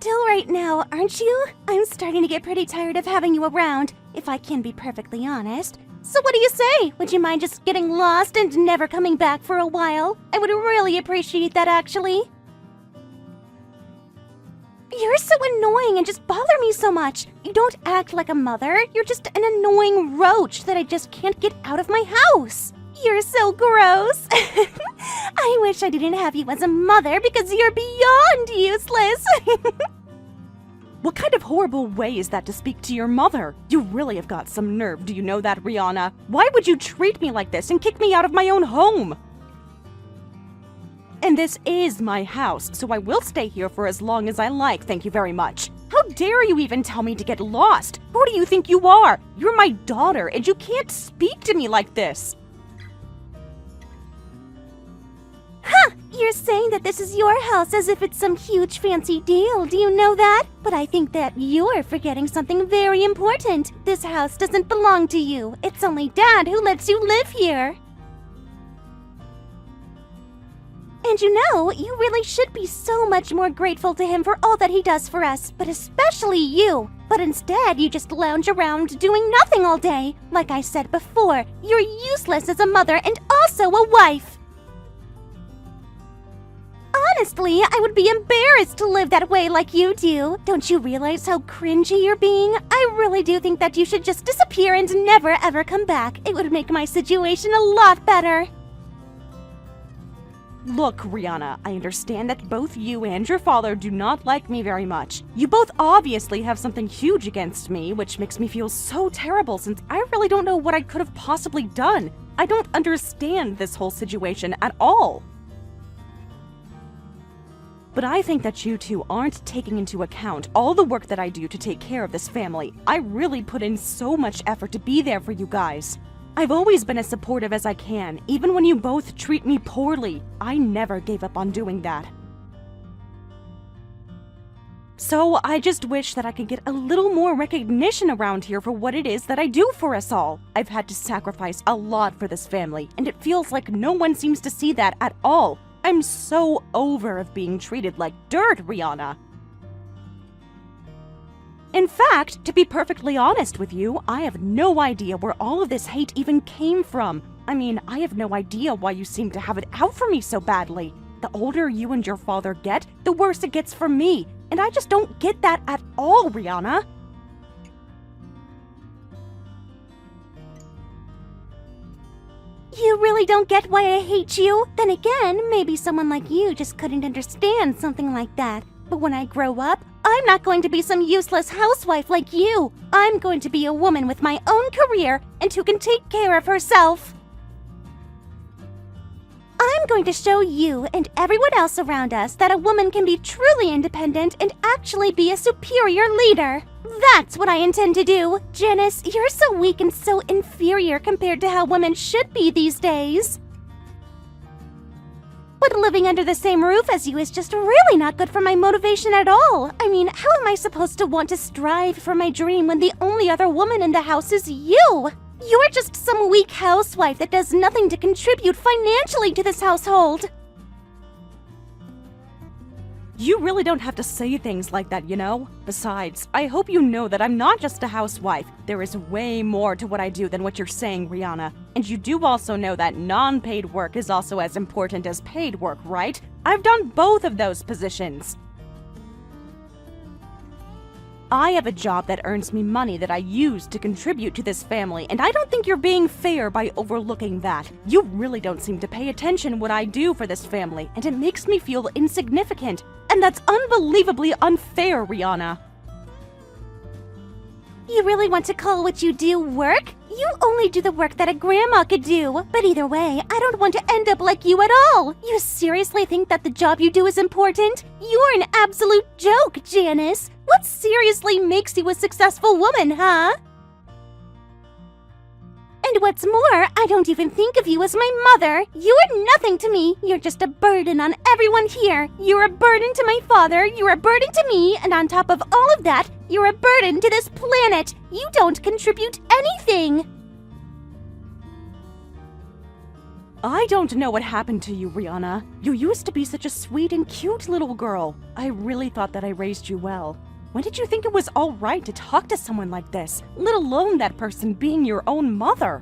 still right now, aren't you? I'm starting to get pretty tired of having you around, if I can be perfectly honest. So what do you say? Would you mind just getting lost and never coming back for a while? I would really appreciate that, actually. You're so annoying and just bother me so much. You don't act like a mother. You're just an annoying roach that I just can't get out of my house. You're so gross. I wish I didn't have you as a mother because you're beyond useless. What kind of horrible way is that to speak to your mother? You really have got some nerve, do you know that, Rihanna? Why would you treat me like this and kick me out of my own home? And this is my house, so I will stay here for as long as I like, thank you very much. How dare you even tell me to get lost? Who do you think you are? You're my daughter, and you can't speak to me like this. Huh! You're saying that this is your house as if it's some huge fancy deal, do you know that? But I think that you're forgetting something very important. This house doesn't belong to you. It's only Dad who lets you live here. And you know, you really should be so much more grateful to him for all that he does for us, but especially you. But instead, you just lounge around doing nothing all day. Like I said before, you're useless as a mother and also a wife. Honestly, I would be embarrassed to live that way like you do. Don't you realize how cringy you're being? I really do think that you should just disappear and never ever come back. It would make my situation a lot better. Look, Rihanna, I understand that both you and your father do not like me very much. You both obviously have something huge against me, which makes me feel so terrible since I really don't know what I could have possibly done. I don't understand this whole situation at all. But I think that you two aren't taking into account all the work that I do to take care of this family. I really put in so much effort to be there for you guys. I've always been as supportive as I can, even when you both treat me poorly. I never gave up on doing that. So I just wish that I could get a little more recognition around here for what it is that I do for us all. I've had to sacrifice a lot for this family, and it feels like no one seems to see that at all. I'm so over of being treated like dirt, Rihanna. In fact, to be perfectly honest with you, I have no idea where all of this hate even came from. I mean, I have no idea why you seem to have it out for me so badly. The older you and your father get, the worse it gets for me, and I just don't get that at all, Rihanna. You really don't get why I hate you? Then again, maybe someone like you just couldn't understand something like that. But when I grow up, I'm not going to be some useless housewife like you. I'm going to be a woman with my own career and who can take care of herself. I'm going to show you and everyone else around us that a woman can be truly independent and actually be a superior leader. That's what I intend to do. Janice, you're so weak and so inferior compared to how women should be these days. But living under the same roof as you is just really not good for my motivation at all. I mean, how am I supposed to want to strive for my dream when the only other woman in the house is you? You're just some weak housewife that does nothing to contribute financially to this household. You really don't have to say things like that, you know? Besides, I hope you know that I'm not just a housewife. There is way more to what I do than what you're saying, Rihanna. And you do also know that non-paid work is also as important as paid work, right? I've done both of those positions. I have a job that earns me money that I use to contribute to this family, and I don't think you're being fair by overlooking that. You really don't seem to pay attention what I do for this family, and it makes me feel insignificant. And that's unbelievably unfair, Rihanna. You really want to call what you do work? You only do the work that a grandma could do. But either way, I don't want to end up like you at all. You seriously think that the job you do is important? You're an absolute joke, Janice. What seriously makes you a successful woman, huh? And what's more, I don't even think of you as my mother. You are nothing to me. You're just a burden on everyone here. You're a burden to my father, you're a burden to me, and on top of all of that, you're a burden to this planet. You don't contribute anything. I don't know what happened to you, Rihanna. You used to be such a sweet and cute little girl. I really thought that I raised you well. When did you think it was all right to talk to someone like this, let alone that person being your own mother?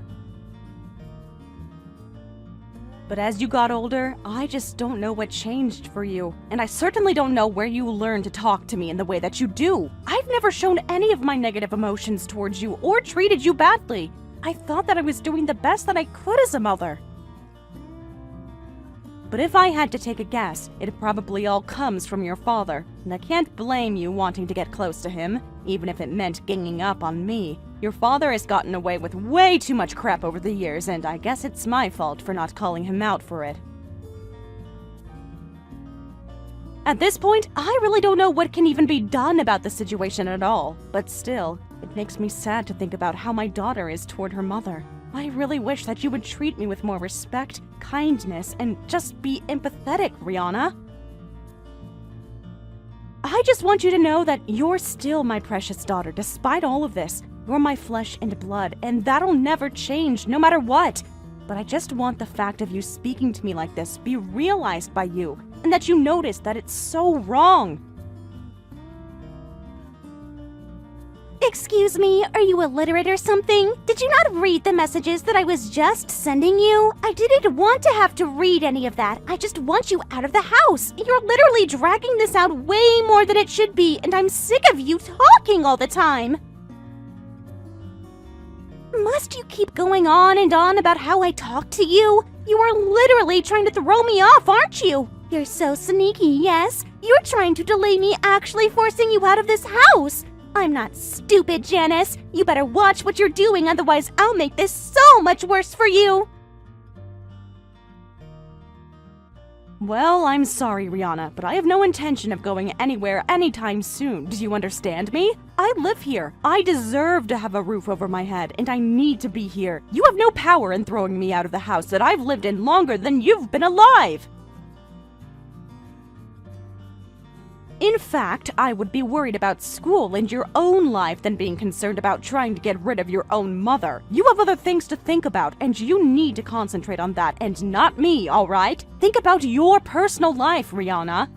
But as you got older, I just don't know what changed for you. And I certainly don't know where you learned to talk to me in the way that you do. I've never shown any of my negative emotions towards you or treated you badly. I thought that I was doing the best that I could as a mother. But if I had to take a guess, it probably all comes from your father. And I can't blame you wanting to get close to him, even if it meant ganging up on me. Your father has gotten away with way too much crap over the years, and I guess it's my fault for not calling him out for it. At this point, I really don't know what can even be done about the situation at all. But still, it makes me sad to think about how my daughter is toward her mother. I really wish that you would treat me with more respect, kindness, and just be empathetic, Rihanna. I just want you to know that you're still my precious daughter despite all of this. You're my flesh and blood, and that'll never change no matter what. But I just want the fact of you speaking to me like this be realized by you, and that you notice that it's so wrong. Excuse me, are you illiterate or something? Did you not read the messages that I was just sending you? I didn't want to have to read any of that. I just want you out of the house. You're literally dragging this out way more than it should be, and I'm sick of you talking all the time. Must you keep going on and on about how I talk to you? You are literally trying to throw me off, aren't you? You're so sneaky, yes? You're trying to delay me actually forcing you out of this house. I'm not stupid, Janice. You better watch what you're doing, otherwise I'll make this so much worse for you. Well, I'm sorry, Rihanna, but I have no intention of going anywhere anytime soon. Do you understand me? I live here. I deserve to have a roof over my head, and I need to be here. You have no power in throwing me out of the house that I've lived in longer than you've been alive. In fact, I would be worried about school and your own life than being concerned about trying to get rid of your own mother. You have other things to think about, and you need to concentrate on that and not me, all right? Think about your personal life, Rihanna.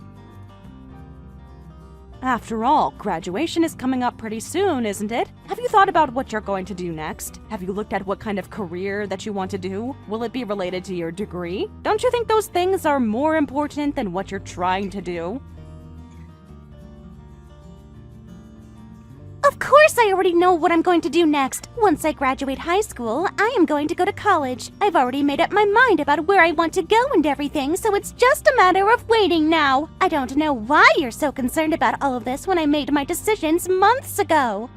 After all, graduation is coming up pretty soon, isn't it? Have you thought about what you're going to do next? Have you looked at what kind of career that you want to do? Will it be related to your degree? Don't you think those things are more important than what you're trying to do? Of course I already know what I'm going to do next. Once I graduate high school, I am going to go to college. I've already made up my mind about where I want to go and everything, so it's just a matter of waiting now. I don't know why you're so concerned about all of this when I made my decisions months ago.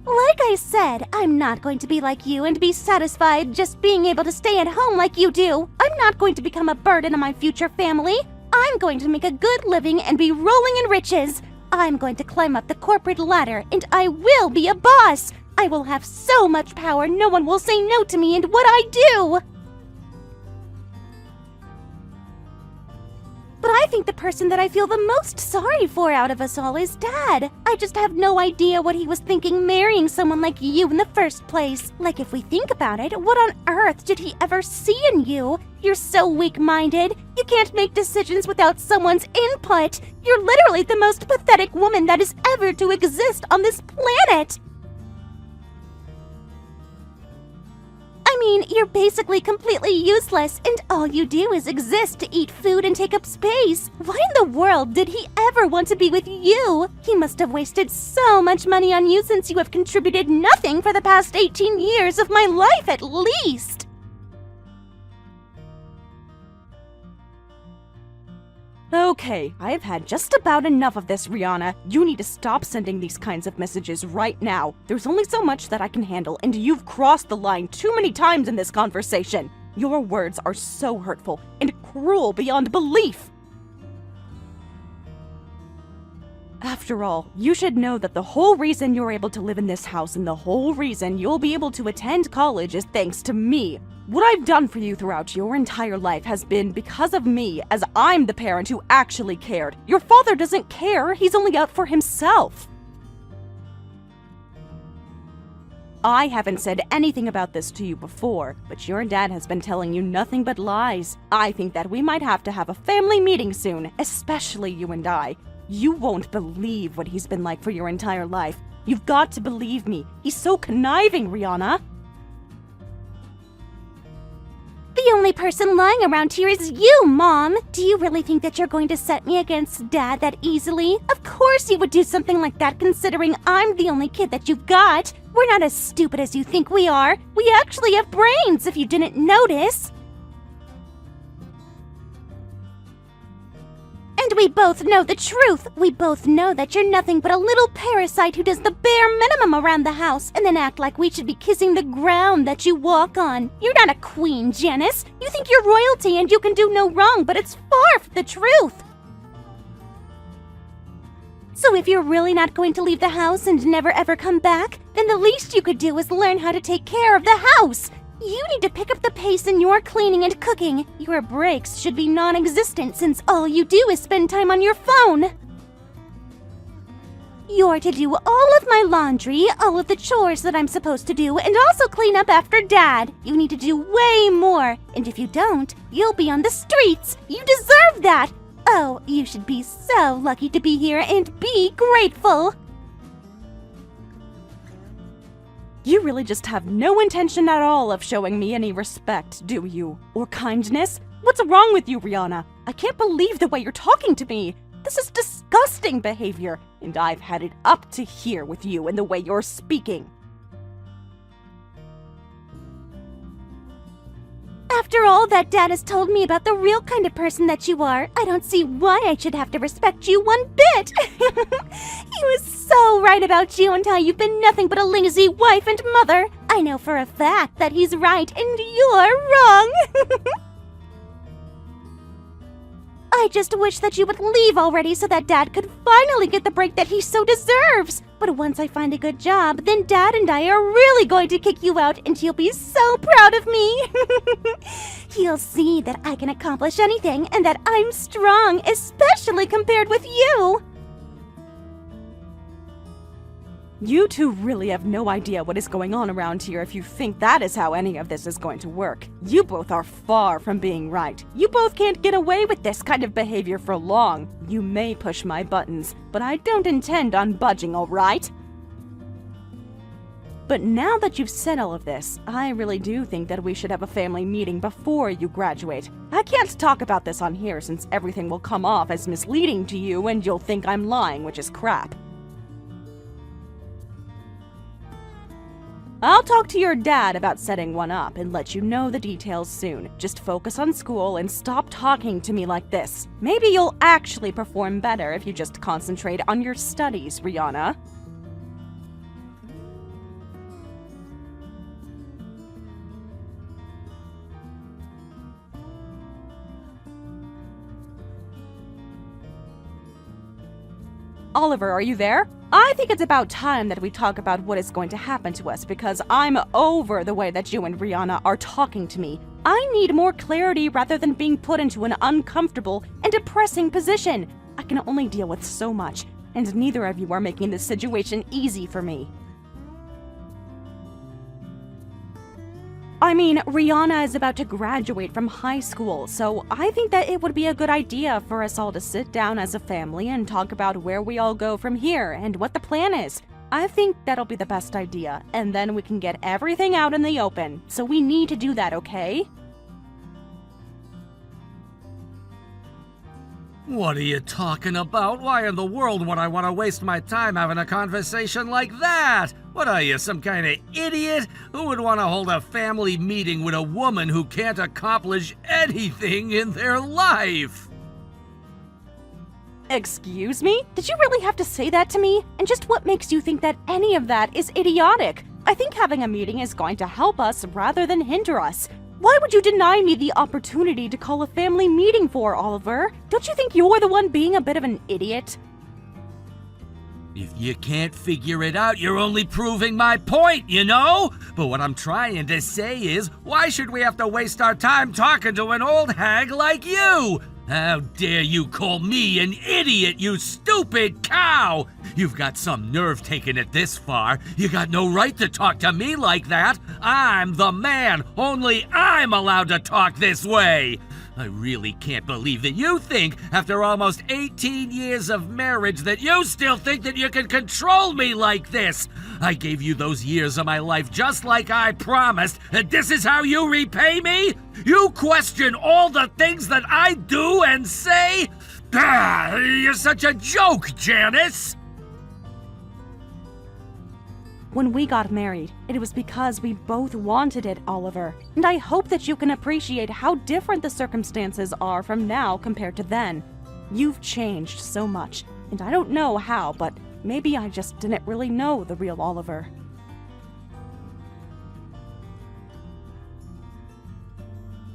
Like I said, I'm not going to be like you and be satisfied just being able to stay at home like you do. I'm not going to become a burden on my future family. I'm going to make a good living and be rolling in riches. I'm going to climb up the corporate ladder, and I will be a boss! I will have so much power, no one will say no to me and what I do! But I think the person that I feel the most sorry for out of us all is Dad. I just have no idea what he was thinking marrying someone like you in the first place. Like, if we think about it, what on earth did he ever see in you? You're so weak-minded. You can't make decisions without someone's input. You're literally the most pathetic woman that is ever to exist on this planet. I mean, you're basically completely useless, and all you do is exist to eat food and take up space. Why in the world did he ever want to be with you? He must have wasted so much money on you since you have contributed nothing for the past 18 years of my life at least. Okay, I've had just about enough of this, Rihanna. You need to stop sending these kinds of messages right now. There's only so much that I can handle, and you've crossed the line too many times in this conversation. Your words are so hurtful and cruel beyond belief. After all, you should know that the whole reason you're able to live in this house and the whole reason you'll be able to attend college is thanks to me. What I've done for you throughout your entire life has been because of me, as I'm the parent who actually cared. Your father doesn't care, he's only out for himself. I haven't said anything about this to you before, but your dad has been telling you nothing but lies. I think that we might have to have a family meeting soon, especially you and I. You won't believe what he's been like for your entire life. You've got to believe me. He's so conniving, Rihanna. The only person lying around here is you, Mom! Do you really think that you're going to set me against Dad that easily? Of course you would do something like that considering I'm the only kid that you've got! We're not as stupid as you think we are! We actually have brains, if you didn't notice! And we both know the truth! We both know that you're nothing but a little parasite who does the bare minimum around the house and then act like we should be kissing the ground that you walk on. You're not a queen, Janice! You think you're royalty and you can do no wrong, but it's far from the truth! So if you're really not going to leave the house and never ever come back, then the least you could do is learn how to take care of the house! You need to pick up the pace in your cleaning and cooking. Your breaks should be non-existent since all you do is spend time on your phone. You're to do all of my laundry, all of the chores that I'm supposed to do, and also clean up after Dad. You need to do way more, and if you don't, you'll be on the streets. You deserve that! Oh, you should be so lucky to be here and be grateful. You really just have no intention at all of showing me any respect, do you? Or kindness? What's wrong with you, Rihanna? I can't believe the way you're talking to me. This is disgusting behavior, and I've had it up to here with you and the way you're speaking. After all that Dad has told me about the real kind of person that you are, I don't see why I should have to respect you one bit. He was so right about you and how you've been nothing but a lazy wife and mother. I know for a fact that he's right and you're wrong. I just wish that you would leave already so that Dad could finally get the break that he so deserves. But once I find a good job, then Dad and I are really going to kick you out and he'll be so proud of me. He'll see that I can accomplish anything and that I'm strong, especially compared with you. You two really have no idea what is going on around here if you think that is how any of this is going to work. You both are far from being right. You both can't get away with this kind of behavior for long. You may push my buttons, but I don't intend on budging, all right? But now that you've said all of this, I really do think that we should have a family meeting before you graduate. I can't talk about this on here since everything will come off as misleading to you and you'll think I'm lying, which is crap. I'll talk to your dad about setting one up and let you know the details soon. Just focus on school and stop talking to me like this. Maybe you'll actually perform better if you just concentrate on your studies, Rihanna. Oliver, are you there? I think it's about time that we talk about what is going to happen to us because I'm over the way that you and Rihanna are talking to me. I need more clarity rather than being put into an uncomfortable and depressing position. I can only deal with so much, and neither of you are making this situation easy for me. I mean, Rihanna is about to graduate from high school, so I think that it would be a good idea for us all to sit down as a family and talk about where we all go from here and what the plan is. I think that'll be the best idea, and then we can get everything out in the open. So we need to do that, okay? What are you talking about? Why in the world would I want to waste my time having a conversation like that? What are you, some kind of idiot? Who would want to hold a family meeting with a woman who can't accomplish anything in their life? Excuse me? Did you really have to say that to me? And just what makes you think that any of that is idiotic? I think having a meeting is going to help us rather than hinder us. Why would you deny me the opportunity to call a family meeting for, Oliver? Don't you think you're the one being a bit of an idiot? If you can't figure it out, you're only proving my point, you know? But what I'm trying to say is, why should we have to waste our time talking to an old hag like you? How dare you call me an idiot, you stupid cow! You've got some nerve taking it this far. You got no right to talk to me like that. I'm the man. Only I'm allowed to talk this way. I really can't believe that you think, after almost 18 years of marriage, that you still think that you can control me like this. I gave you those years of my life just like I promised, and this is how you repay me? You question all the things that I do and say? You're such a joke, Janice! When we got married, it was because we both wanted it, Oliver. And I hope that you can appreciate how different the circumstances are from now compared to then. You've changed so much, and I don't know how, but maybe I just didn't really know the real Oliver.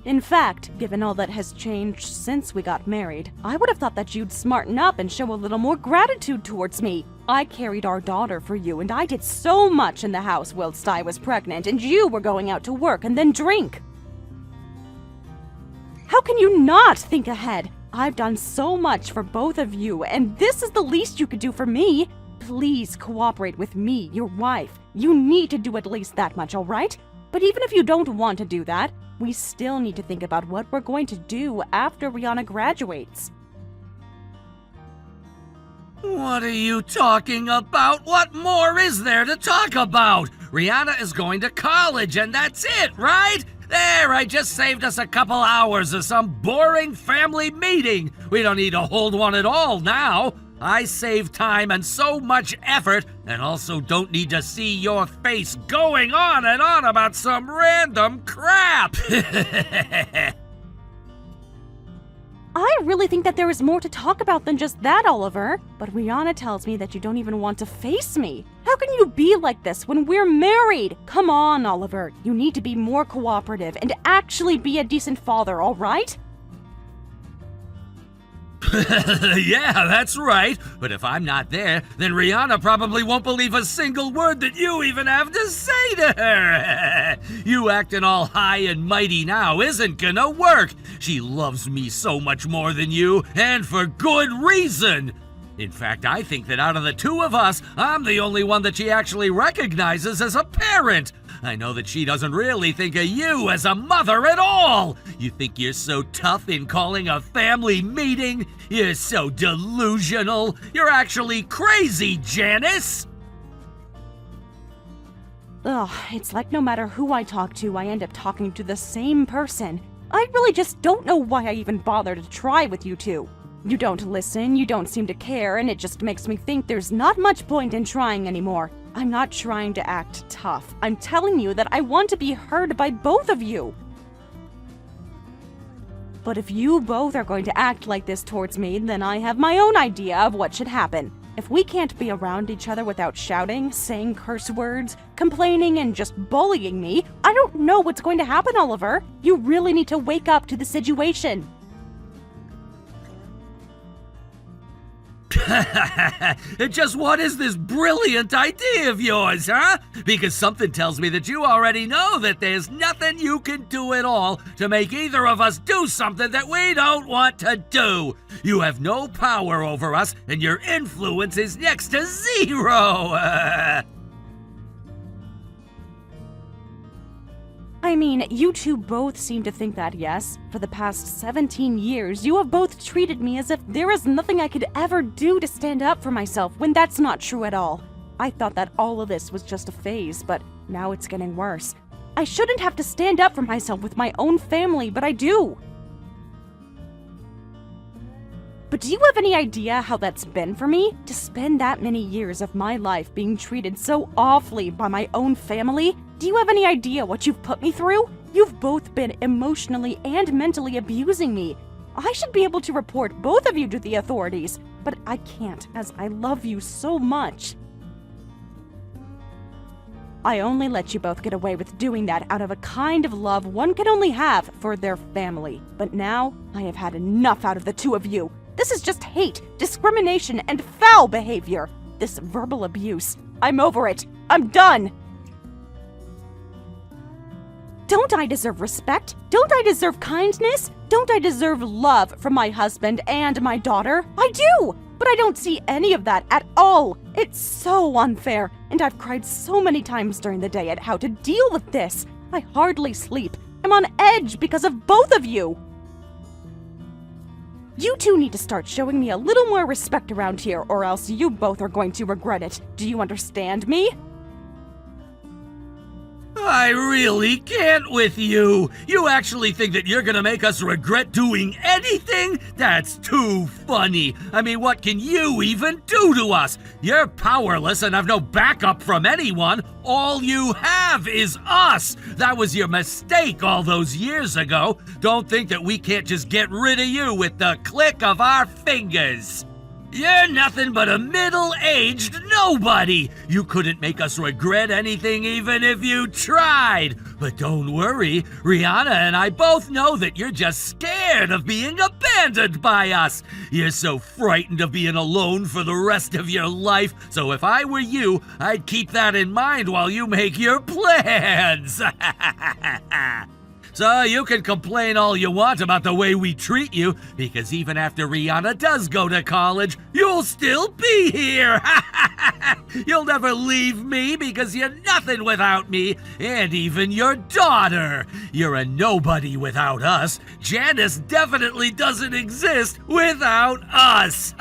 In fact, given all that has changed since we got married, I would have thought that you'd smarten up and show a little more gratitude towards me. I carried our daughter for you, and I did so much in the house whilst I was pregnant, and you were going out to work and then drink. How can you not think ahead? I've done so much for both of you, and this is the least you could do for me. Please cooperate with me, your wife. You need to do at least that much, all right? But even if you don't want to do that, we still need to think about what we're going to do after Rihanna graduates. What are you talking about? What more is there to talk about? Rihanna is going to college and that's it, right? There, I just saved us a couple hours of some boring family meeting. We don't need to hold one at all now. I save time and so much effort, and also don't need to see your face going on and on about some random crap. I really think that there is more to talk about than just that, Oliver. But Rihanna tells me that you don't even want to face me. How can you be like this when we're married? Come on, Oliver. You need to be more cooperative and actually be a decent father, all right? Yeah, that's right. But if I'm not there, then Rihanna probably won't believe a single word that you even have to say to her. You acting all high and mighty now isn't gonna work. She loves me so much more than you, and for good reason. In fact, I think that out of the two of us, I'm the only one that she actually recognizes as a parent. I know that she doesn't really think of you as a mother at all. You think you're so tough in calling a family meeting? You're so delusional. You're actually crazy, Janice. Ugh, it's like no matter who I talk to, I end up talking to the same person. I really just don't know why I even bothered to try with you two. You don't listen, you don't seem to care, and it just makes me think there's not much point in trying anymore. I'm not trying to act tough. I'm telling you that I want to be heard by both of you. But if you both are going to act like this towards me, then I have my own idea of what should happen. If we can't be around each other without shouting, saying curse words, complaining, and just bullying me, I don't know what's going to happen, Oliver. You really need to wake up to the situation. Just what is this brilliant idea of yours, huh? Because something tells me that you already know that there's nothing you can do at all to make either of us do something that we don't want to do. You have no power over us, and your influence is next to zero. I mean, you two both seem to think that, yes. For the past 17 years, you have both treated me as if there is nothing I could ever do to stand up for myself, when that's not true at all. I thought that all of this was just a phase, but now it's getting worse. I shouldn't have to stand up for myself with my own family, but I do. But do you have any idea how that's been for me? To spend that many years of my life being treated so awfully by my own family? Do you have any idea what you've put me through? You've both been emotionally and mentally abusing me. I should be able to report both of you to the authorities, but I can't, as I love you so much. I only let you both get away with doing that out of a kind of love one can only have for their family. But now, I have had enough out of the two of you. This is just hate, discrimination, and foul behavior. This verbal abuse. I'm over it. I'm done. Don't I deserve respect? Don't I deserve kindness? Don't I deserve love from my husband and my daughter? I do! But I don't see any of that at all. It's so unfair, and I've cried so many times during the day at how to deal with this. I hardly sleep. I'm on edge because of both of you. You two need to start showing me a little more respect around here, or else you both are going to regret it. Do you understand me? I really can't with you. You actually think that you're gonna make us regret doing anything? That's too funny. I mean, what can you even do to us? You're powerless and have no backup from anyone. All you have is us. That was your mistake all those years ago. Don't think that we can't just get rid of you with the click of our fingers. You're nothing but a middle-aged nobody. You couldn't make us regret anything even if you tried. But don't worry, Rihanna and I both know that you're just scared of being abandoned by us. You're so frightened of being alone for the rest of your life. So if I were you, I'd keep that in mind while you make your plans. So you can complain all you want about the way we treat you, because even after Rihanna does go to college, you'll still be here! You'll never leave me because you're nothing without me, and even your daughter. You're a nobody without us. Janice definitely doesn't exist without us!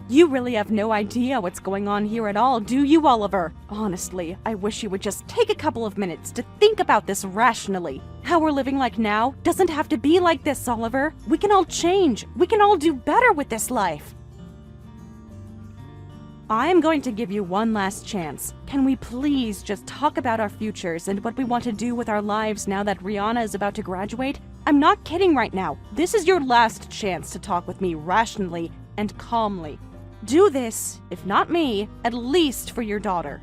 You really have no idea what's going on here at all, do you, Oliver? Honestly, I wish you would just take a couple of minutes to think about this rationally. How we're living like now doesn't have to be like this, Oliver. We can all change. We can all do better with this life. I am going to give you one last chance. Can we please just talk about our futures and what we want to do with our lives now that Rihanna is about to graduate? I'm not kidding right now. This is your last chance to talk with me rationally and calmly. Do this, if not me, at least for your daughter.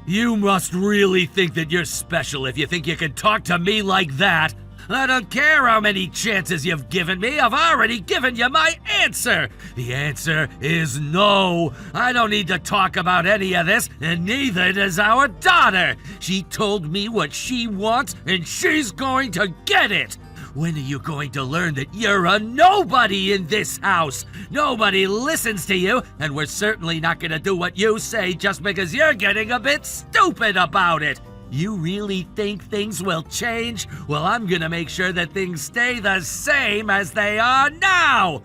You must really think that you're special if you think you can talk to me like that. I don't care how many chances you've given me, I've already given you my answer. The answer is no. I don't need to talk about any of this, and neither does our daughter. She told me what she wants, and she's going to get it. When are you going to learn that you're a nobody in this house? Nobody listens to you, and we're certainly not going to do what you say just because you're getting a bit stupid about it. You really think things will change? Well, I'm going to make sure that things stay the same as they are now.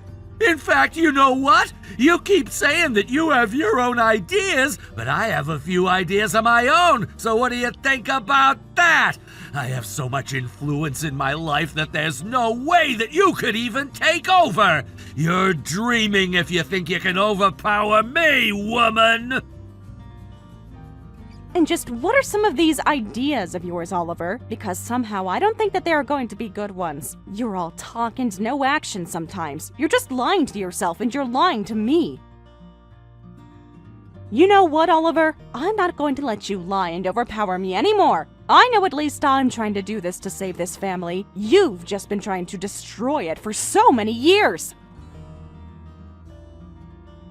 In fact, you know what? You keep saying that you have your own ideas, but I have a few ideas of my own, so what do you think about that? I have so much influence in my life that there's no way that you could even take over. You're dreaming if you think you can overpower me, woman. And just what are some of these ideas of yours, Oliver? Because somehow I don't think that they are going to be good ones. You're all talk and no action sometimes. You're just lying to yourself and you're lying to me. You know what, Oliver? I'm not going to let you lie and overpower me anymore. I know at least I'm trying to do this to save this family. You've just been trying to destroy it for so many years.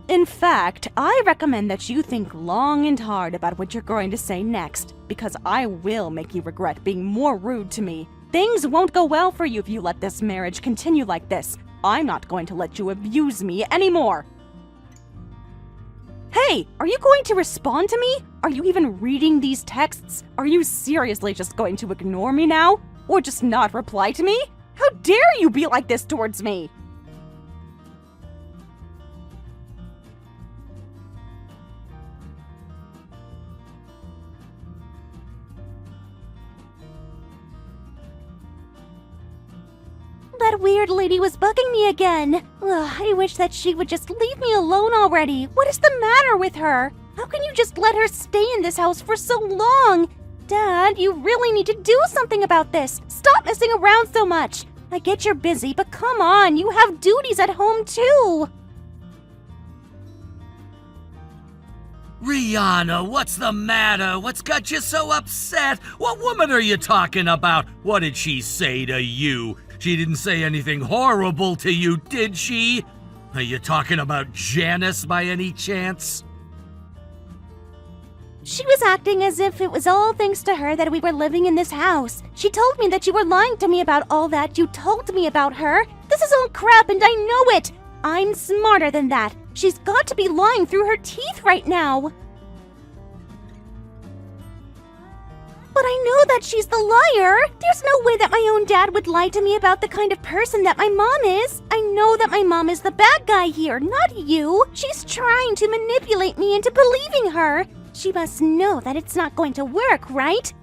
In fact, I recommend that you think long and hard about what you're going to say next, because I will make you regret being more rude to me. Things won't go well for you if you let this marriage continue like this. I'm not going to let you abuse me anymore. Hey, are you going to respond to me? Are you even reading these texts? Are you seriously just going to ignore me now? Or just not reply to me? How dare you be like this towards me? That weird lady was bugging me again. Ugh, I wish that she would just leave me alone already. What is the matter with her? How can you just let her stay in this house for so long? Dad, you really need to do something about this. Stop messing around so much. I get you're busy, but come on, you have duties at home too. Rihanna, what's the matter? What's got you so upset? What woman are you talking about? What did she say to you? She didn't say anything horrible to you, did she? Are you talking about Janice by any chance? She was acting as if it was all thanks to her that we were living in this house. She told me that you were lying to me about all that you told me about her. This is all crap and I know it. I'm smarter than that. She's got to be lying through her teeth right now. But I know that she's the liar. There's no way that my own dad would lie to me about the kind of person that my mom is. I know that my mom is the bad guy here, not you. She's trying to manipulate me into believing her. She must know that it's not going to work, right?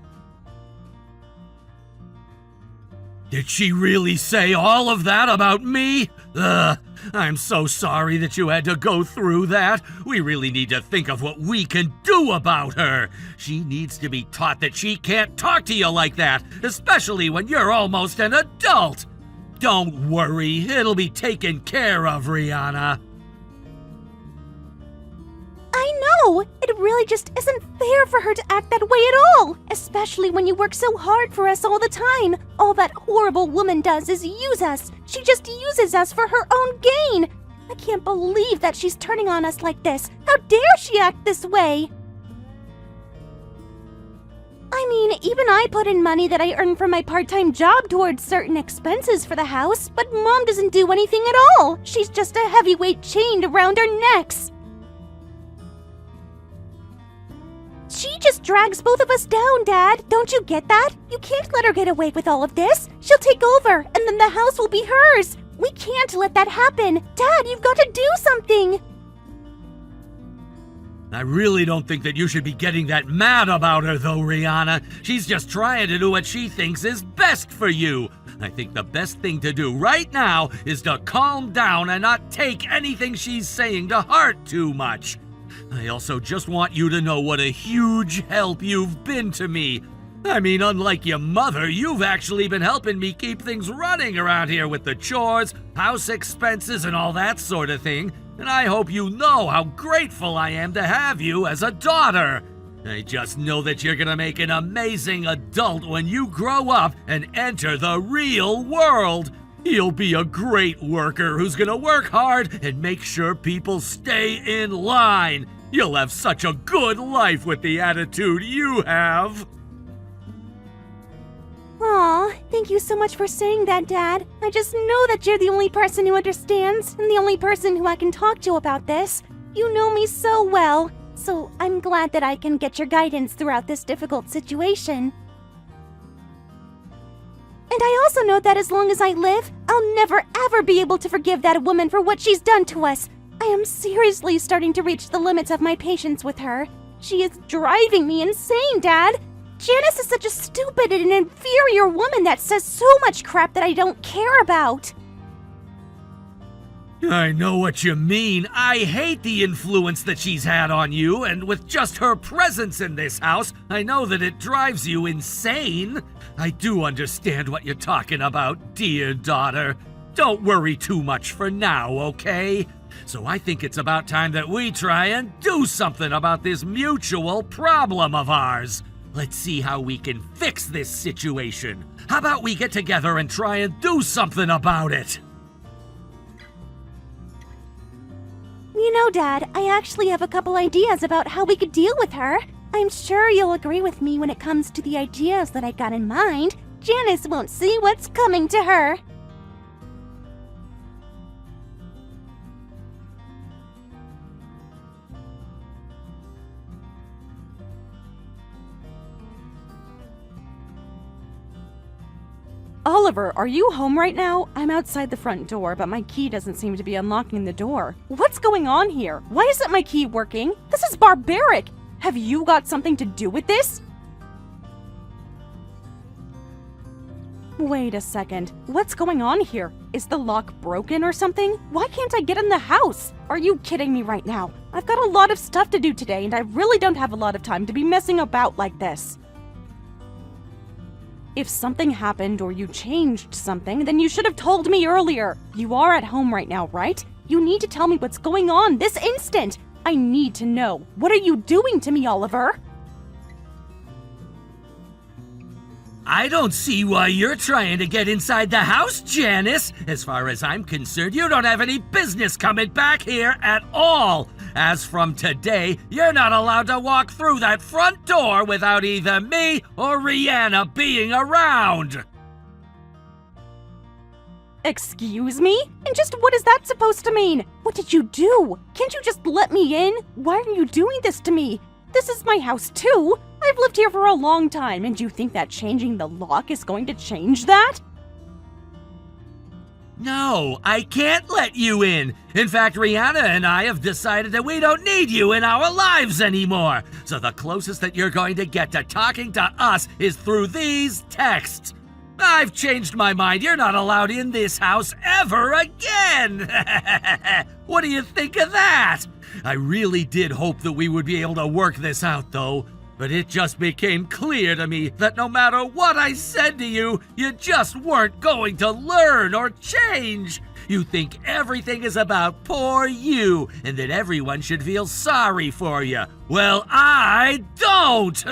Did she really say all of that about me? I'm so sorry that you had to go through that. We really need to think of what we can do about her. She needs to be taught that she can't talk to you like that, especially when you're almost an adult. Don't worry, it'll be taken care of, Rihanna. I know! It really just isn't fair for her to act that way at all! Especially when you work so hard for us all the time! All that horrible woman does is use us! She just uses us for her own gain! I can't believe that she's turning on us like this! How dare she act this way! I mean, even I put in money that I earn from my part-time job towards certain expenses for the house, but Mom doesn't do anything at all! She's just a heavyweight chained around our necks! She just drags both of us down, Dad. Don't you get that? You can't let her get away with all of this. She'll take over, and then the house will be hers. We can't let that happen. Dad, you've got to do something. I really don't think that you should be getting that mad about her, though, Rihanna. She's just trying to do what she thinks is best for you. I think the best thing to do right now is to calm down and not take anything she's saying to heart too much. I also just want you to know what a huge help you've been to me. I mean, unlike your mother, you've actually been helping me keep things running around here with the chores, house expenses, and all that sort of thing. And I hope you know how grateful I am to have you as a daughter. I just know that you're gonna make an amazing adult when you grow up and enter the real world. You'll be a great worker who's gonna work hard and make sure people stay in line. You'll have such a good life with the attitude you have. Aw, thank you so much for saying that, Dad. I just know that you're the only person who understands and the only person who I can talk to about this. You know me so well, so I'm glad that I can get your guidance throughout this difficult situation. And I also know that as long as I live, I'll never ever be able to forgive that woman for what she's done to us. I am seriously starting to reach the limits of my patience with her. She is driving me insane, Dad. Janice is such a stupid and inferior woman that says so much crap that I don't care about. I know what you mean. I hate the influence that she's had on you, and with just her presence in this house, I know that it drives you insane. I do understand what you're talking about, dear daughter. Don't worry too much for now, okay? So I think it's about time that we try and do something about this mutual problem of ours. Let's see how we can fix this situation. How about we get together and try and do something about it? You know, Dad, I actually have a couple ideas about how we could deal with her. I'm sure you'll agree with me when it comes to the ideas that I got in mind. Janice won't see what's coming to her. Oliver, are you home right now? I'm outside the front door, but my key doesn't seem to be unlocking the door. What's going on here? Why isn't my key working? This is barbaric! Have you got something to do with this? Wait a second. What's going on here? Is the lock broken or something? Why can't I get in the house? Are you kidding me right now? I've got a lot of stuff to do today, and I really don't have a lot of time to be messing about like this. If something happened or you changed something, then you should have told me earlier. You are at home right now, right? You need to tell me what's going on this instant. I need to know. What are you doing to me, Oliver? I don't see why you're trying to get inside the house, Janice. As far as I'm concerned, you don't have any business coming back here at all. As from today, you're not allowed to walk through that front door without either me or Rihanna being around. Excuse me? And just what is that supposed to mean? What did you do? Can't you just let me in? Why are you doing this to me? This is my house too. I've lived here for a long time, and you think that changing the lock is going to change that? No, I can't let you in. In fact, Rihanna and I have decided that we don't need you in our lives anymore. So the closest that you're going to get to talking to us is through these texts. I've changed my mind. You're not allowed in this house ever again. What do you think of that? I really did hope that we would be able to work this out, though. But it just became clear to me that no matter what I said to you, you just weren't going to learn or change. You think everything is about poor you and that everyone should feel sorry for you. Well, I don't.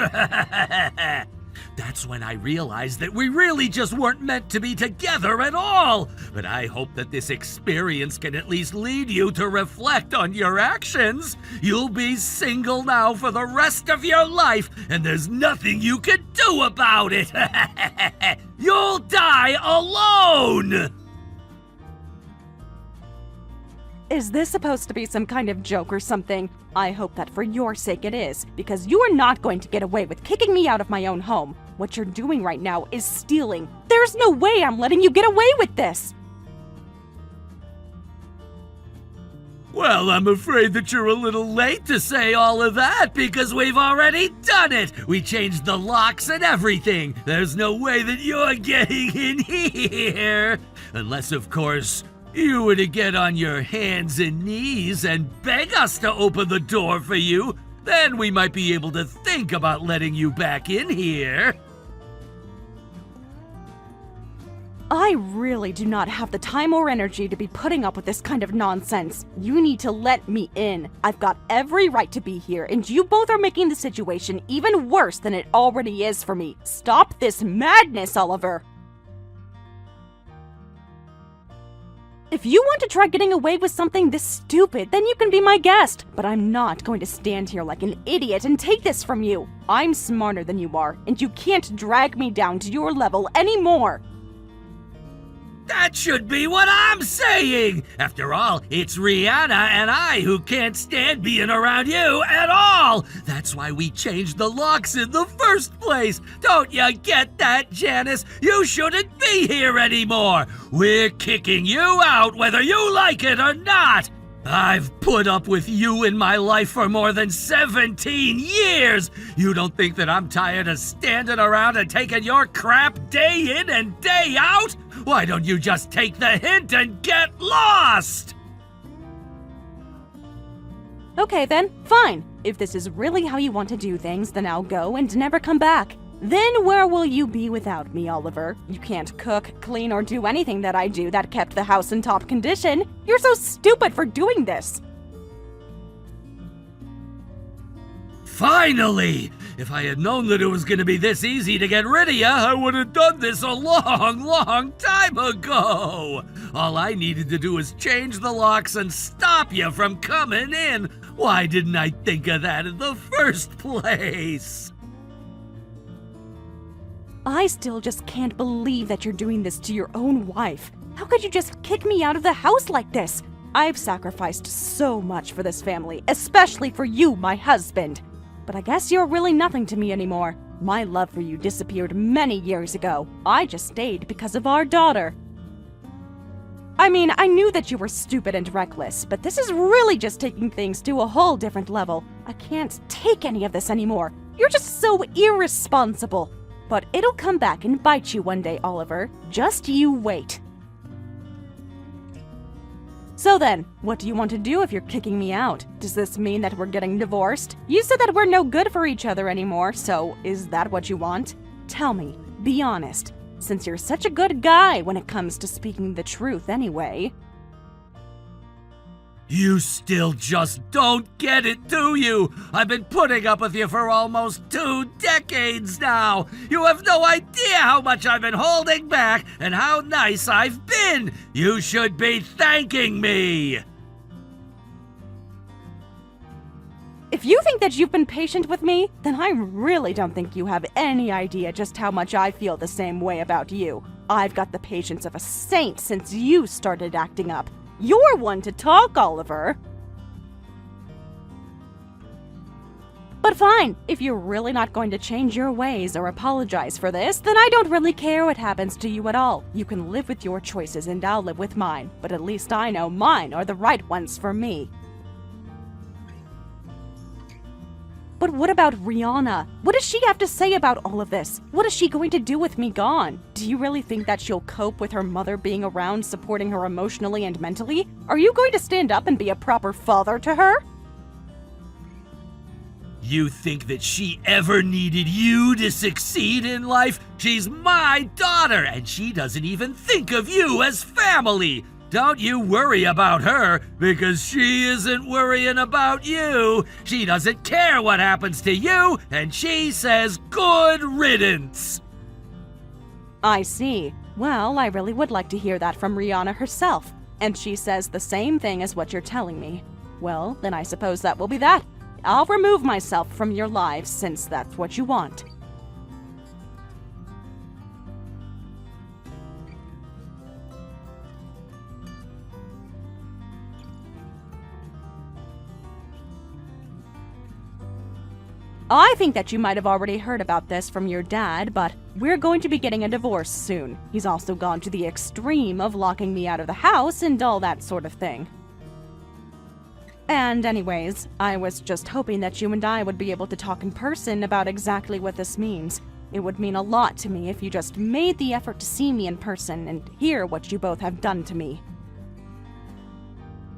That's when I realized that we really just weren't meant to be together at all. But I hope that this experience can at least lead you to reflect on your actions. You'll be single now for the rest of your life, and there's nothing you can do about it. You'll die alone! Is this supposed to be some kind of joke or something? I hope that for your sake it is, because you are not going to get away with kicking me out of my own home. What you're doing right now is stealing. There's no way I'm letting you get away with this! Well, I'm afraid that you're a little late to say all of that because we've already done it. We changed the locks and everything. There's no way that you're getting in here. Unless, of course, you were to get on your hands and knees and beg us to open the door for you. Then we might be able to think about letting you back in here. I really do not have the time or energy to be putting up with this kind of nonsense. You need to let me in. I've got every right to be here, and you both are making the situation even worse than it already is for me. Stop this madness, Oliver! If you want to try getting away with something this stupid, then you can be my guest. But I'm not going to stand here like an idiot and take this from you. I'm smarter than you are, and you can't drag me down to your level anymore. That should be what I'm saying! After all, it's Rihanna and I who can't stand being around you at all! That's why we changed the locks in the first place! Don't you get that, Janice? You shouldn't be here anymore! We're kicking you out whether you like it or not! I've put up with you in my life for more than 17 years! You don't think that I'm tired of standing around and taking your crap day in and day out? Why don't you just take the hint and get lost? Okay then, fine. If this is really how you want to do things, then I'll go and never come back. Then where will you be without me, Oliver? You can't cook, clean, or do anything that I do that kept the house in top condition. You're so stupid for doing this. Finally! If I had known that it was going to be this easy to get rid of you, I would have done this a long time ago! All I needed to do was change the locks and stop you from coming in! Why didn't I think of that in the first place? I still just can't believe that you're doing this to your own wife. How could you just kick me out of the house like this? I've sacrificed so much for this family, especially for you, my husband. But I guess you're really nothing to me anymore. My love for you disappeared many years ago. I just stayed because of our daughter. I mean, I knew that you were stupid and reckless, but this is really just taking things to a whole different level. I can't take any of this anymore. You're just so irresponsible. But it'll come back and bite you one day, Oliver. Just you wait. So then, what do you want to do if you're kicking me out? Does this mean that we're getting divorced? You said that we're no good for each other anymore, so is that what you want? Tell me, be honest, since you're such a good guy when it comes to speaking the truth anyway. You still just don't get it, do you? I've been putting up with you for almost 2 decades now. You have no idea how much I've been holding back and how nice I've been. You should be thanking me. If you think that you've been patient with me, then I really don't think you have any idea just how much I feel the same way about you. I've got the patience of a saint since you started acting up. You're one to talk, Oliver. But fine, if you're really not going to change your ways or apologize for this, then I don't really care what happens to you at all. You can live with your choices and I'll live with mine, but at least I know mine are the right ones for me. But what about Rihanna? What does she have to say about all of this? What is she going to do with me gone? Do you really think that she'll cope with her mother being around, supporting her emotionally and mentally? Are you going to stand up and be a proper father to her? You think that she ever needed you to succeed in life? She's my daughter, and she doesn't even think of you as family. Don't you worry about her, because she isn't worrying about you. She doesn't care what happens to you, and she says good riddance. I see. Well, I really would like to hear that from Rihanna herself. And she says the same thing as what you're telling me. Well, then I suppose that will be that. I'll remove myself from your lives since that's what you want. I think that you might have already heard about this from your dad, but we're going to be getting a divorce soon. He's also gone to the extreme of locking me out of the house and all that sort of thing. And anyways, I was just hoping that you and I would be able to talk in person about exactly what this means. It would mean a lot to me if you just made the effort to see me in person and hear what you both have done to me.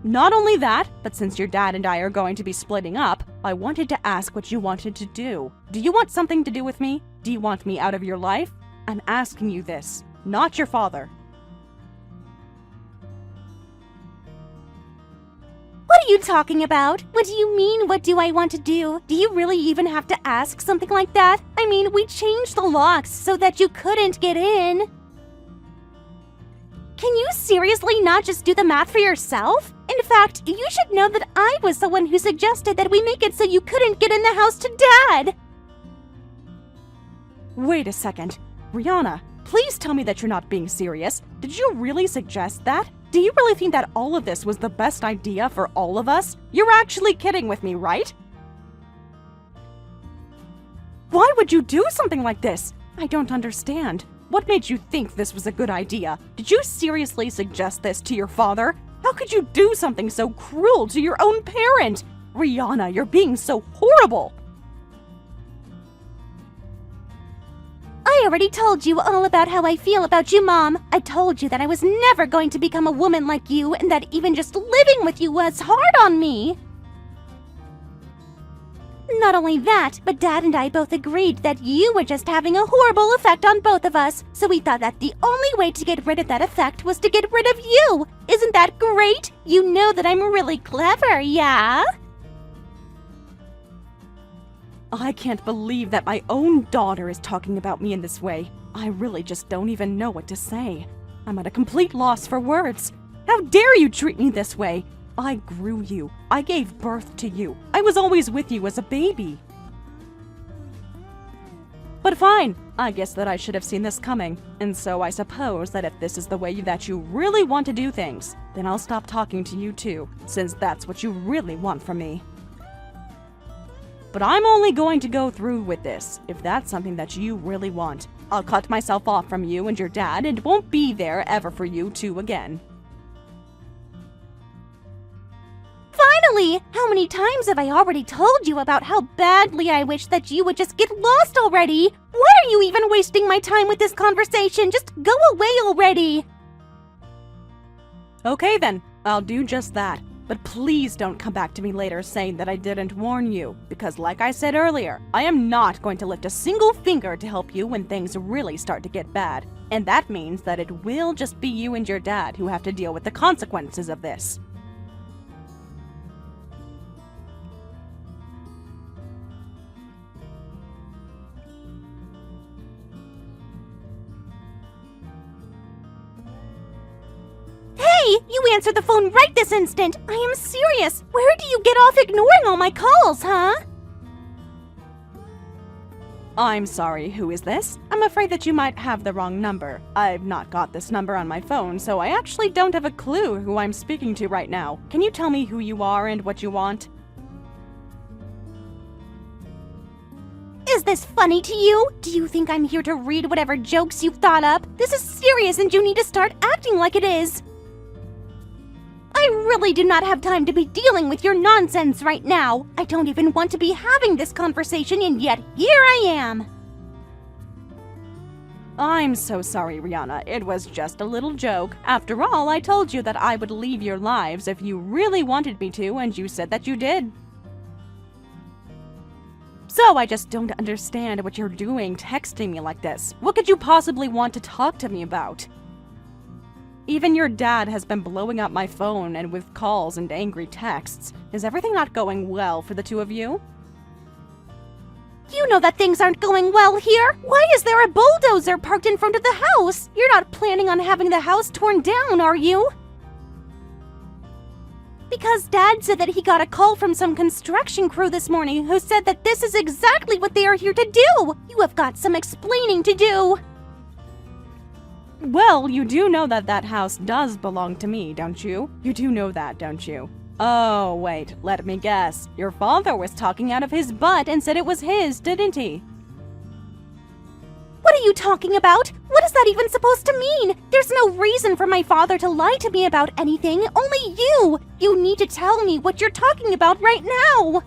Not only that, but since your dad and I are going to be splitting up, I wanted to ask what you wanted to do. Do you want something to do with me? Do you want me out of your life? I'm asking you this, not your father. What are you talking about? What do you mean, what do I want to do? Do you really even have to ask something like that? I mean, we changed the locks so that you couldn't get in. Can you seriously not just do the math for yourself? In fact, you should know that I was the one who suggested that we make it so you couldn't get in the house to Dad. Wait a second. Rihanna, please tell me that you're not being serious. Did you really suggest that? Do you really think that all of this was the best idea for all of us? You're actually kidding with me, right? Why would you do something like this? I don't understand. What made you think this was a good idea? Did you seriously suggest this to your father? How could you do something so cruel to your own parent? Rihanna, you're being so horrible! I already told you all about how I feel about you, Mom. I told you that I was never going to become a woman like you and that even just living with you was hard on me. Not only that, but Dad and I both agreed that you were just having a horrible effect on both of us, so we thought that the only way to get rid of that effect was to get rid of you. Isn't that great? You know that I'm really clever, yeah? I can't believe that my own daughter is talking about me in this way. I really just don't even know what to say. I'm at a complete loss for words. How dare you treat me this way? I grew you. I gave birth to you. I was always with you as a baby. But fine, I guess that I should have seen this coming. And so I suppose that if this is the way that you really want to do things, then I'll stop talking to you too, since that's what you really want from me. But I'm only going to go through with this if that's something that you really want. I'll cut myself off from you and your dad and won't be there ever for you two again. Finally! How many times have I already told you about how badly I wish that you would just get lost already? Why are you even wasting my time with this conversation? Just go away already! Okay then, I'll do just that. But please don't come back to me later saying that I didn't warn you, because like I said earlier, I am not going to lift a single finger to help you when things really start to get bad. And that means that it will just be you and your dad who have to deal with the consequences of this. Hey, you answer the phone right this instant! I am serious! Where do you get off ignoring all my calls, huh? I'm sorry, who is this? I'm afraid that you might have the wrong number. I've not got this number on my phone, so I actually don't have a clue who I'm speaking to right now. Can you tell me who you are and what you want? Is this funny to you? Do you think I'm here to read whatever jokes you've thought up? This is serious and you need to start acting like it is. I really do not have time to be dealing with your nonsense right now. I don't even want to be having this conversation, and yet here I am. I'm so sorry, Rihanna. It was just a little joke. After all, I told you that I would leave your lives if you really wanted me to, and you said that you did. So I just don't understand what you're doing texting me like this. What could you possibly want to talk to me about? Even your dad has been blowing up my phone and with calls and angry texts. Is everything not going well for the two of you? You know that things aren't going well here. Why is there a bulldozer parked in front of the house? You're not planning on having the house torn down, are you? Because Dad said that he got a call from some construction crew this morning who said that this is exactly what they are here to do. You have got some explaining to do. Well, you do know that that house does belong to me, don't you? You do know that, don't you? Oh, wait, let me guess. Your father was talking out of his butt and said it was his, didn't he? What are you talking about? What is that even supposed to mean? There's no reason for my father to lie to me about anything, only you! You need to tell me what you're talking about right now!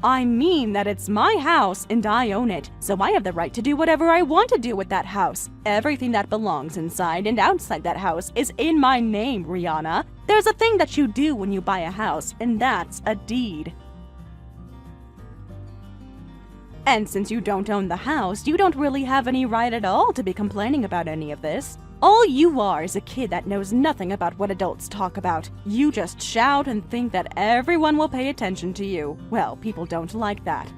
I mean that it's my house and I own it, so I have the right to do whatever I want to do with that house. Everything that belongs inside and outside that house is in my name, Rihanna. There's a thing that you do when you buy a house, and that's a deed. And since you don't own the house, you don't really have any right at all to be complaining about any of this. All you are is a kid that knows nothing about what adults talk about. You just shout and think that everyone will pay attention to you. Well, people don't like that.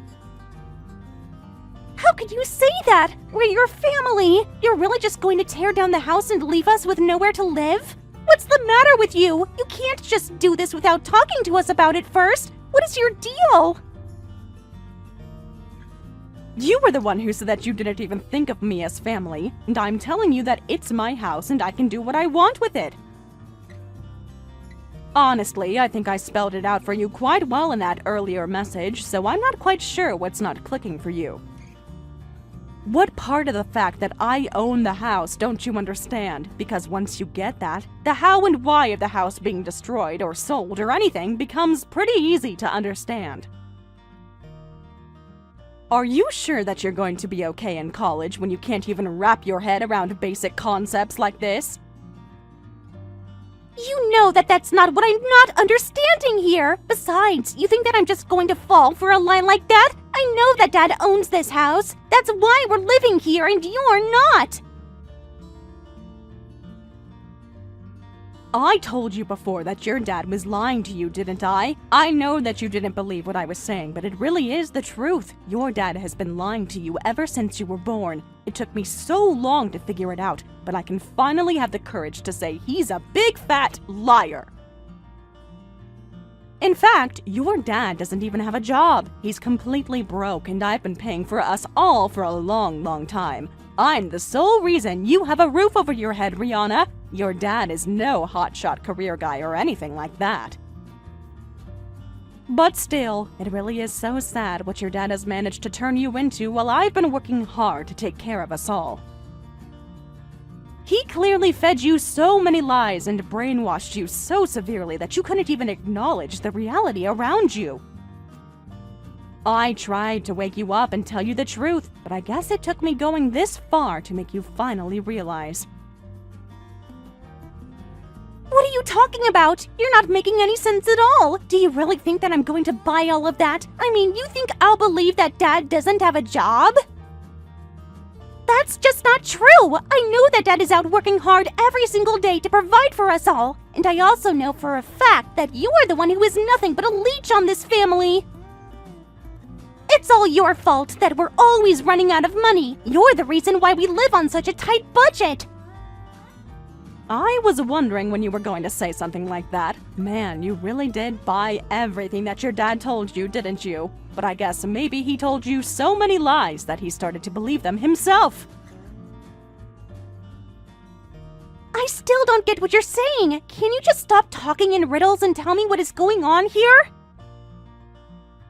How could you say that? We're your family! You're really just going to tear down the house and leave us with nowhere to live? What's the matter with you? You can't just do this without talking to us about it first. What is your deal? You were the one who said that you didn't even think of me as family, and I'm telling you that it's my house and I can do what I want with it. Honestly, I think I spelled it out for you quite well in that earlier message, so I'm not quite sure what's not clicking for you. What part of the fact that I own the house don't you understand? Because once you get that, the how and why of the house being destroyed or sold or anything becomes pretty easy to understand. Are you sure that you're going to be okay in college when you can't even wrap your head around basic concepts like this? You know that that's not what I'm not understanding here. Besides, you think that I'm just going to fall for a lie like that? I know that Dad owns this house. That's why we're living here and you're not. I told you before that your dad was lying to you, didn't I? I know that you didn't believe what I was saying, but it really is the truth. Your dad has been lying to you ever since you were born. It took me so long to figure it out, but I can finally have the courage to say he's a big fat liar. In fact, your dad doesn't even have a job. He's completely broke, and I've been paying for us all for a long, long time. I'm the sole reason you have a roof over your head, Rihanna. Your dad is no hotshot career guy or anything like that. But still, it really is so sad what your dad has managed to turn you into while I've been working hard to take care of us all. He clearly fed you so many lies and brainwashed you so severely that you couldn't even acknowledge the reality around you. I tried to wake you up and tell you the truth, but I guess it took me going this far to make you finally realize. What are you talking about? You're not making any sense at all. Do you really think that I'm going to buy all of that? I mean, you think I'll believe that Dad doesn't have a job? That's just not true. I know that Dad is out working hard every single day to provide for us all. And I also know for a fact that you are the one who is nothing but a leech on this family. It's all your fault that we're always running out of money. You're the reason why we live on such a tight budget. I was wondering when you were going to say something like that. Man, you really did buy everything that your dad told you, didn't you? But I guess maybe he told you so many lies that he started to believe them himself. I still don't get what you're saying. Can you just stop talking in riddles and tell me what is going on here?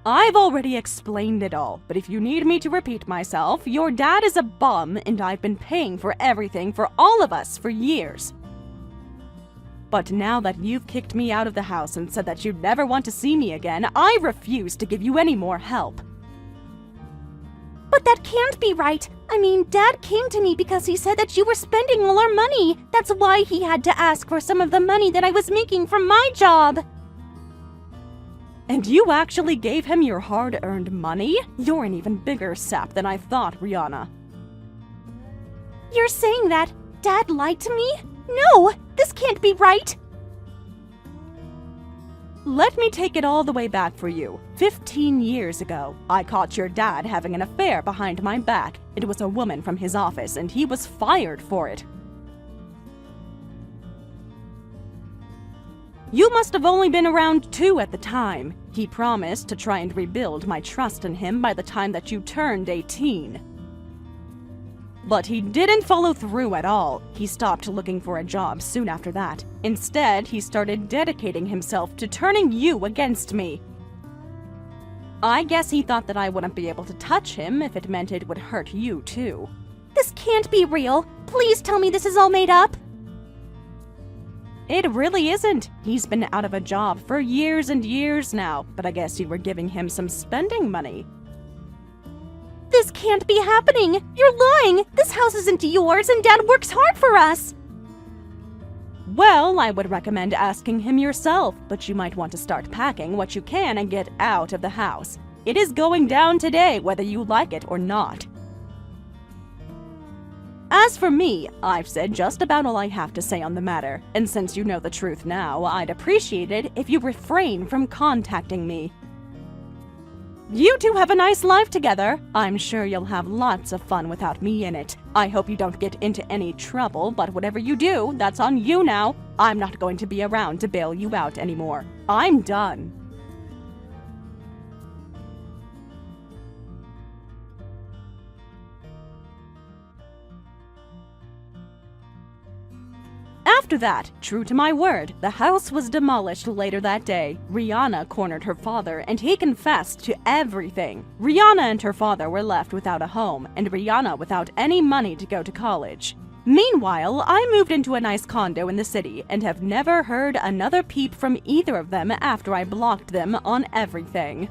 I've already explained it all, but if you need me to repeat myself, your dad is a bum and I've been paying for everything for all of us for years. But now that you've kicked me out of the house and said that you'd never want to see me again, I refuse to give you any more help. But that can't be right. I mean, Dad came to me because he said that you were spending all our money. That's why he had to ask for some of the money that I was making from my job. And you actually gave him your hard-earned money? You're an even bigger sap than I thought, Rihanna. You're saying that Dad lied to me? No, this can't be right. Let me take it all the way back for you. 15 years ago, I caught your dad having an affair behind my back. It was a woman from his office, and he was fired for it. You must have only been around 2 at the time. He promised to try and rebuild my trust in him by the time that you turned 18. But he didn't follow through at all. He stopped looking for a job soon after that. Instead, he started dedicating himself to turning you against me. I guess he thought that I wouldn't be able to touch him if it meant it would hurt you too. This can't be real. Please tell me this is all made up. It really isn't. He's been out of a job for years and years now, but I guess you were giving him some spending money. This can't be happening. You're lying. This house isn't yours and Dad works hard for us. Well, I would recommend asking him yourself, but you might want to start packing what you can and get out of the house. It is going down today, whether you like it or not. As for me, I've said just about all I have to say on the matter, and since you know the truth now, I'd appreciate it if you refrain from contacting me. You two have a nice life together. I'm sure you'll have lots of fun without me in it. I hope you don't get into any trouble, but whatever you do, that's on you now. I'm not going to be around to bail you out anymore. I'm done. After that, true to my word, the house was demolished later that day. Rihanna cornered her father, and he confessed to everything. Rihanna and her father were left without a home, and Rihanna without any money to go to college. Meanwhile, I moved into a nice condo in the city, and have never heard another peep from either of them after I blocked them on everything.